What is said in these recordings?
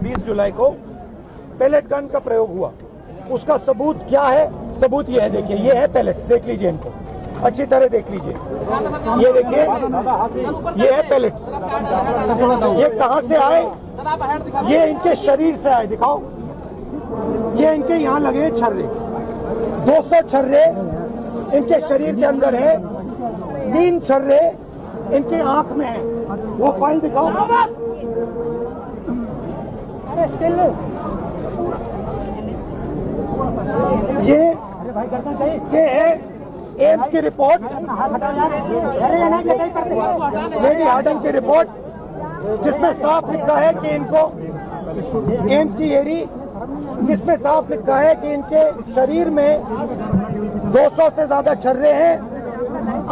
20 जुलाई को pellet gun का प्रयोग हुआ। उसका सबूत क्या है? सबूत ये है, देखिए ये है पैलेट्स, देख लीजिए इनको अच्छी तरह देख लीजिए। ये देखिए ये है पैलेट्स। ये कहां से आए? ये इनके शरीर से आए, दिखाओ। ये इनके यहाँ लगे छर्रे, 200 छर्रे इनके शरीर के अंदर है, 3 छर्रे इनके आंख में है। वो फाइल दिखाओ। ये है एम्स की रिपोर्ट, लेडी हार्डन की रिपोर्ट, जिसमें साफ लिखा है कि इनको एम्स की एरी, जिसमें साफ लिखा है कि इनके शरीर में 200 से ज्यादा छर्रे हैं,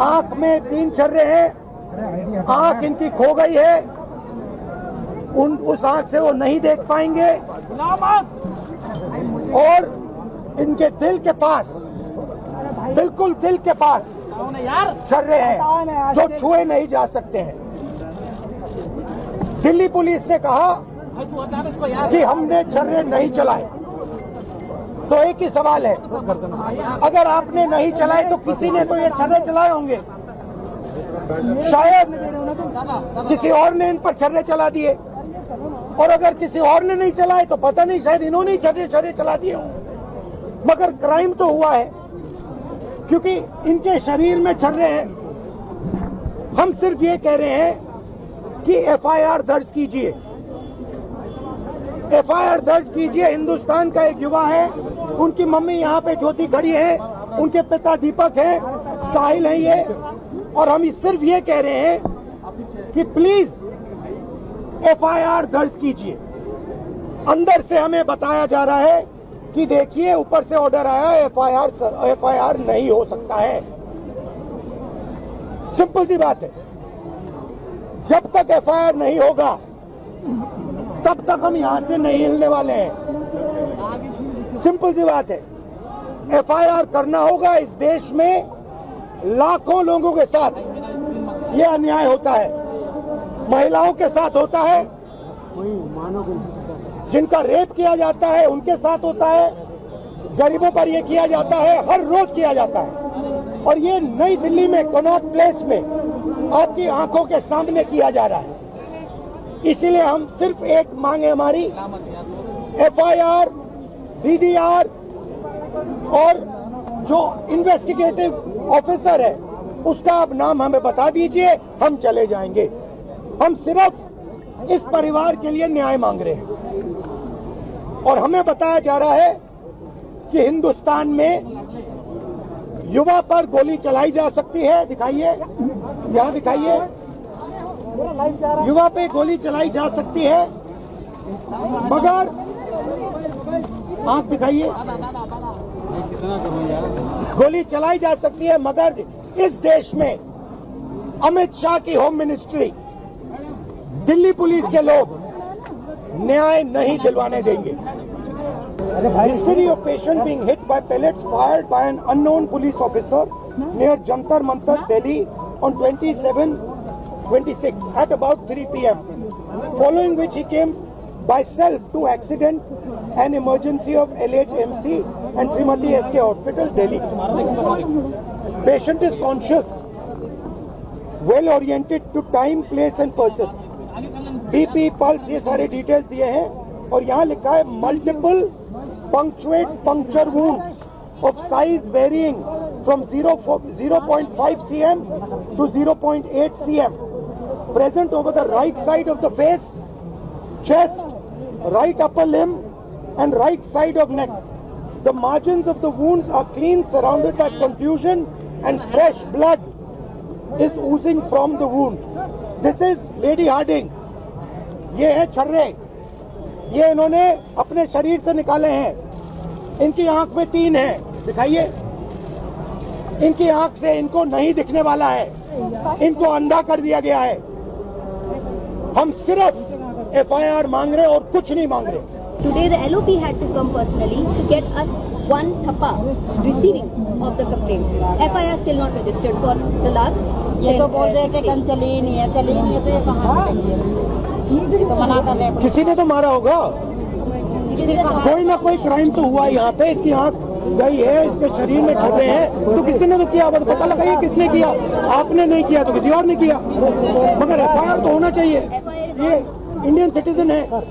आंख में 3 छर्रे हैं, आंख इनकी खो गई है, उस आंख से वो नहीं देख पाएंगे, और इनके दिल के पास, बिल्कुल दिल के पास छर्रे हैं जो छुए नहीं जा सकते हैं। दिल्ली पुलिस ने कहा कि हमने छर्रे नहीं चलाए, तो एक ही सवाल है, अगर आपने नहीं चलाए तो किसी ने तो ये छर्रे चलाए होंगे, शायद किसी और ने इन पर छर्रे चला दिए, और अगर किसी और ने नहीं चलाए तो पता नहीं, शायद इन्होंने ही छर्रे चला दिए हों। मगर क्राइम तो हुआ है, क्योंकि इनके शरीर में छर्रे हैं। हम सिर्फ ये कह रहे हैं कि एफआईआर दर्ज कीजिए, एफआईआर दर्ज कीजिए। हिंदुस्तान का एक युवा है, उनकी मम्मी यहाँ पे ज्योति खड़ी है, उनके पिता दीपक है, साहिल है ये, और हम सिर्फ ये कह रहे हैं कि प्लीज एफआईआर दर्ज कीजिए। अंदर से हमें बताया जा रहा है कि देखिए ऊपर से ऑर्डर आया, एफआईआर नहीं हो सकता है। सिंपल सी बात है, जब तक एफआईआर नहीं होगा तब तक हम यहां से नहीं हिलने वाले हैं। सिंपल सी बात है, एफआईआर करना होगा। इस देश में लाखों लोगों के साथ ये अन्याय होता है, महिलाओं के साथ होता है, जिनका रेप किया जाता है उनके साथ होता है, गरीबों पर यह किया जाता है, हर रोज किया जाता है। और ये नई दिल्ली में कनॉट प्लेस में आपकी आंखों के सामने किया जा रहा है। इसीलिए हम सिर्फ एक मांग है हमारी, एफआईआर, डीडीआर, और जो इन्वेस्टिगेटिव ऑफिसर है उसका आप नाम हमें बता दीजिए, हम चले जाएंगे। हम सिर्फ इस परिवार के लिए न्याय मांग रहे हैं। और हमें बताया जा रहा है कि हिंदुस्तान में युवा पर गोली चलाई जा सकती है, दिखाइए, यहाँ दिखाइए, युवा पे गोली चलाई जा सकती है, मगर आंख दिखाइए, गोली चलाई जा सकती है, मगर इस देश में अमित शाह की होम मिनिस्ट्री, दिल्ली पुलिस के लोग न्याय नहीं दिलवाने देंगे। History of patient being hit by pellets fired by an unknown police officer near Jantar Mantar, Delhi on 27/26 at about 3 p.m. Following which he came by self to accident and emergency of LHMC and Srimati SK Hospital, Delhi. Patient is conscious, well oriented to time, place and person. BP, pulse, ये सारे details दिए हैं। और यहाँ लिखा है multiple punctuate puncture wounds of size varying from 0.5 cm to 0.8 cm present over the right side of the face, chest, right upper limb and right side of neck. The margins of the wounds are clean, surrounded by contusion, and fresh blood is oozing from the wound. This is Lady Harding. ये है छर्रे, ये इन्होंने अपने शरीर से निकाले हैं। इनकी आंख में 3 है, दिखाइए, इनकी आंख से इनको नहीं दिखने वाला है, इनको अंधा कर दिया गया है। हम सिर्फ एफआईआर मांग रहे और कुछ नहीं मांग रहे। Today the LOP had to come personally to get us one thappa receiving of the complaint. FIR still not registered for the last. ये तो बोल रहे हैं कि कल चली ही नहीं है, तो ये कहाँ से लेंगे? ये तो मना कर रहे हैं। किसी ने तो मारा होगा। It is just कोई ना कोई क्राइम तो हुआ यहाँ पे, इसकी आंख गई है, इसके शरीर में छोटे हैं, तो किसी ने तो किया, वो तो पता लगाइए किसने किया। आपने नहीं किया तो किसी और ने किया, मगर एफआईआर तो होना चाहिए। FIR is ये इंडियन सिटीजन है।